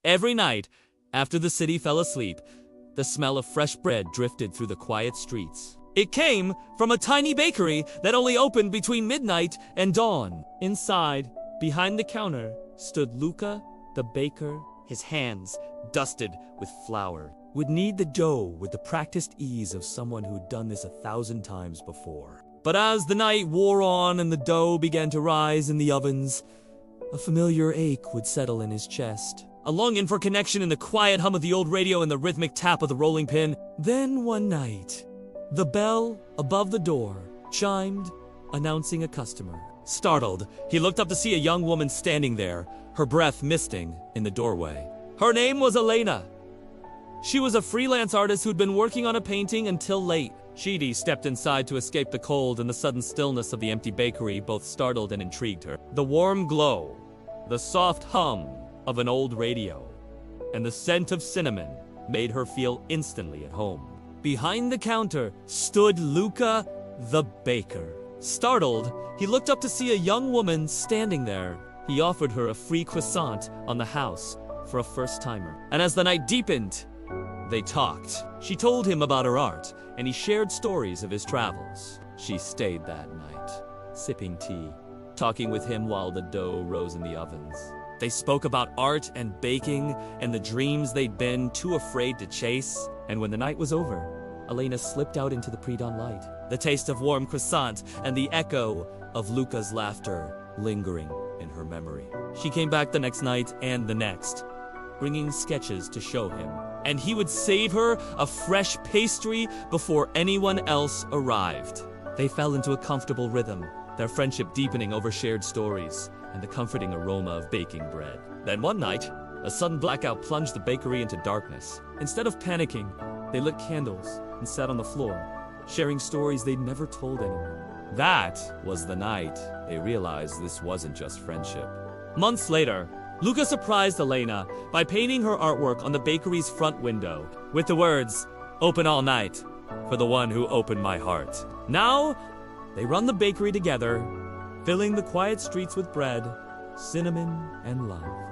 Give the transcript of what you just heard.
Every night, after the city fell asleep, the smell of fresh bread drifted through the quiet streets. It came from a tiny bakery that only opened between midnight and dawn. Inside, behind the counter, stood Luca, the baker, his hands dusted with flour. Would knead the dough with the practiced ease of someone who'd done this 1,000 times before. But as the night wore on and the dough began to rise in the ovens, a familiar ache would settle in his chest. A longing for connection in the quiet hum of the old radio and the rhythmic tap of the rolling pin. Then one night, the bell above the door chimed, announcing a customer. Startled, he looked up to see a young woman standing there, her breath misting in the doorway. Her name was Elena. She was a freelance artist who'd been working on a painting until late. Sheedy stepped inside to escape the cold, and the sudden stillness of the empty bakery both startled and intrigued her. The warm glow, the soft hum of an old radio, and the scent of cinnamon made her feel instantly at home. Behind the counter stood Luca, the baker. Startled, he looked up to see a young woman standing there. He offered her a free croissant on the house for a first-timer. And as the night deepened, they talked. She told him about her art, and he shared stories of his travels. She stayed that night, sipping tea, talking with him while the dough rose in the ovens. They spoke about art and baking and the dreams they'd been too afraid to chase. And when the night was over, Elena slipped out into the pre-dawn light, the taste of warm croissant and the echo of Luca's laughter lingering in her memory. She came back the next night and the next, bringing sketches to show him, and he would save her a fresh pastry before anyone else arrived. They fell into a comfortable rhythm, their friendship deepening over shared stories and the comforting aroma of baking bread. Then one night, a sudden blackout plunged the bakery into darkness. Instead of panicking, they lit candles and sat on the floor, sharing stories they'd never told anyone. That was the night they realized this wasn't just friendship. Months later, Luca surprised Elena by painting her artwork on the bakery's front window with the words, "Open all night for the one who opened my heart." Now, they run the bakery together, filling the quiet streets with bread, cinnamon, and love.